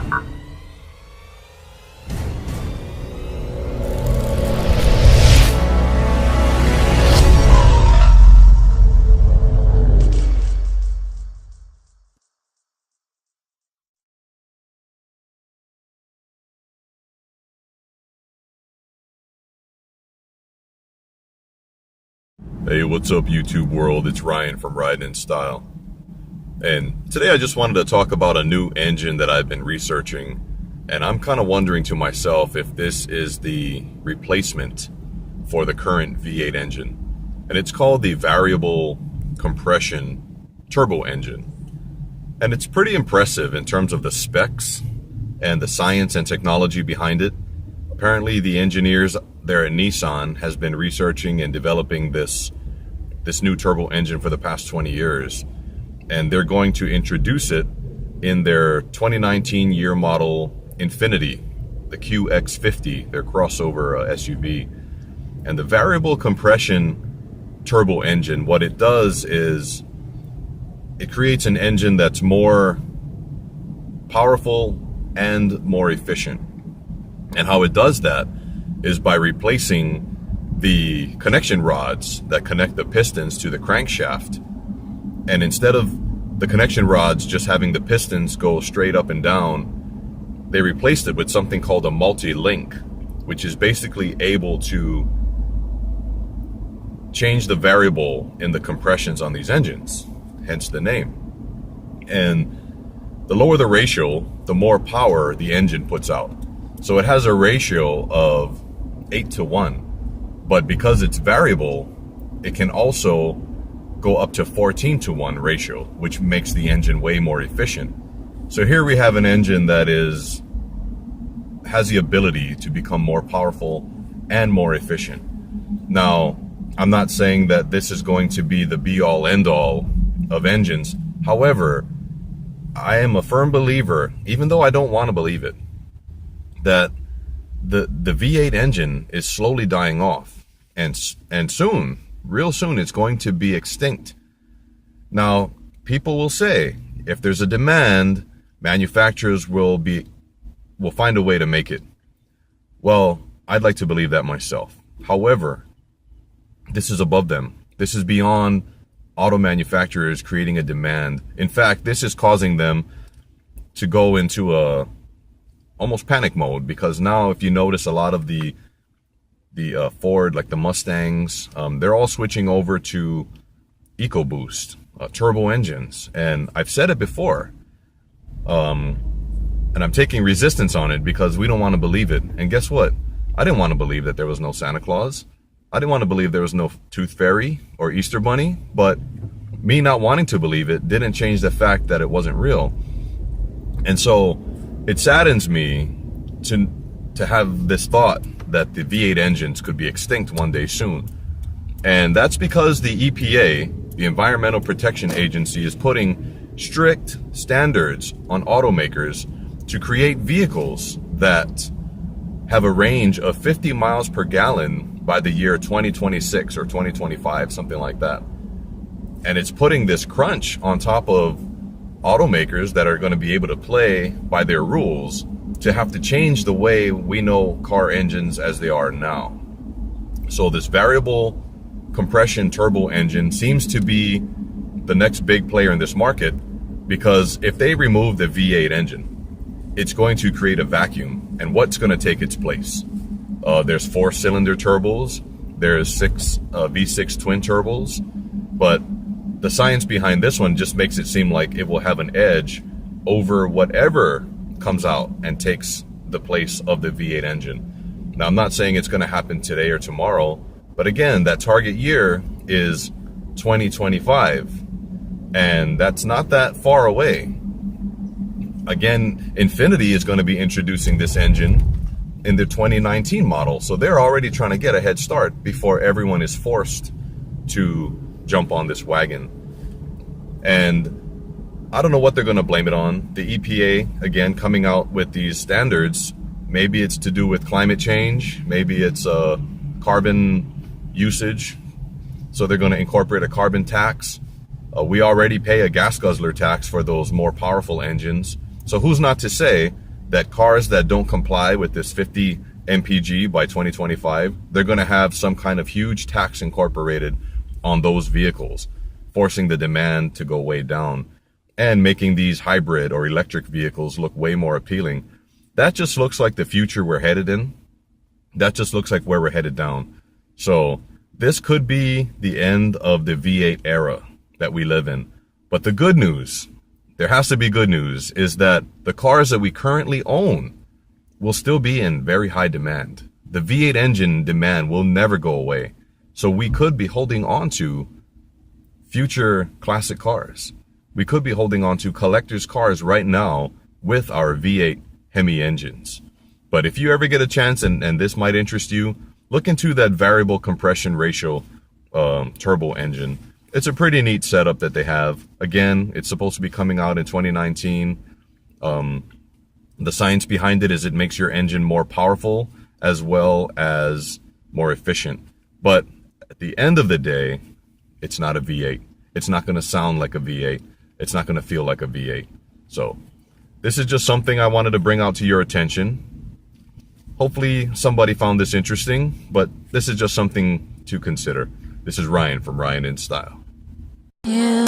Hey, what's up YouTube world? It's Ryan from Riding in Style. And today I just wanted to talk about a new engine that I've been researching. And I'm kind of wondering to myself if this is the replacement for the current V8 engine. And it's called the variable compression turbo engine. And it's pretty impressive in terms of the specs and the science and technology behind it. Apparently the engineers there at Nissan has been researching and developing this new turbo engine for the past 20 years. And they're going to introduce it in their 2019 year model Infiniti, the QX50, their crossover SUV. And the variable compression turbo engine, what it does is it creates an engine that's more powerful and more efficient. And how it does that is by replacing the connection rods that connect the pistons to the crankshaft. And instead of the connection rods just having the pistons go straight up and down, they replaced it with something called a multi-link, which is basically able to change the variable in the compressions on these engines, hence the name. And the lower the ratio, the more power the engine puts out. So it has a ratio of 8:1, but because it's variable, it can also go up to 14:1 ratio, which makes the engine way more efficient. So here we have an engine that has the ability to become more powerful and more efficient. Now, I'm not saying that this is going to be the be-all end-all of engines. However, I am a firm believer, even though I don't want to believe it, that the V8 engine is slowly dying off, and soon, real soon, it's going to be extinct. Now, people will say, if there's a demand, manufacturers will find a way to make it. Well, I'd like to believe that myself. However, this is above them. This is beyond auto manufacturers creating a demand. In fact, this is causing them to go into almost panic mode, because now if you notice a lot of the Ford, like the Mustangs, they're all switching over to EcoBoost turbo engines. And I've said it before, and I'm taking resistance on it because we don't want to believe it. And guess what? I didn't want to believe that there was no Santa Claus. I didn't want to believe there was no Tooth Fairy or Easter Bunny, but me not wanting to believe it didn't change the fact that it wasn't real. And so it saddens me to have this thought that the V8 engines could be extinct one day soon. And that's because the EPA, the Environmental Protection Agency, is putting strict standards on automakers to create vehicles that have a range of 50 miles per gallon by the year 2026 or 2025, something like that. And it's putting this crunch on top of automakers that are going to be able to play by their rules to have to change the way we know car engines as they are now. So this variable compression turbo engine seems to be the next big player in this market, because if they remove the V8 engine, it's going to create a vacuum. And what's going to take its place? There's 4-cylinder turbos, there's 6 V6 twin turbos, but the science behind this one just makes it seem like it will have an edge over whatever comes out and takes the place of the V8 engine. Now, I'm not saying it's going to happen today or tomorrow, but again, that target year is 2025, and that's not that far away. Again, Infiniti is going to be introducing this engine in their 2019 model, so they're already trying to get a head start before everyone is forced to jump on this wagon. And I don't know what they're going to blame it on. The EPA, again, coming out with these standards. Maybe it's to do with climate change. Maybe it's carbon usage. So they're going to incorporate a carbon tax. We already pay a gas guzzler tax for those more powerful engines. So who's not to say that cars that don't comply with this 50 mpg by 2025, they're going to have some kind of huge tax incorporated on those vehicles, forcing the demand to go way down and making these hybrid or electric vehicles look way more appealing. That just looks like the future we're headed in. That just looks like where we're headed down. So this could be the end of the V8 era that we live in. But the good news, there has to be good news, is that the cars that we currently own will still be in very high demand. The V8 engine demand will never go away. So we could be holding on to future classic cars. We could be holding on to collector's cars right now with our V8 Hemi engines. But if you ever get a chance, and this might interest you, look into that variable compression ratio turbo engine. It's a pretty neat setup that they have. Again, it's supposed to be coming out in 2019. The science behind it is it makes your engine more powerful as well as more efficient. But at the end of the day, it's not a V8. It's not going to sound like a V8. It's not going to feel like a V8. So this is just something I wanted to bring out to your attention. Hopefully somebody found this interesting, but this is just something to consider. This is Ryan from Ryan in Style. Yeah.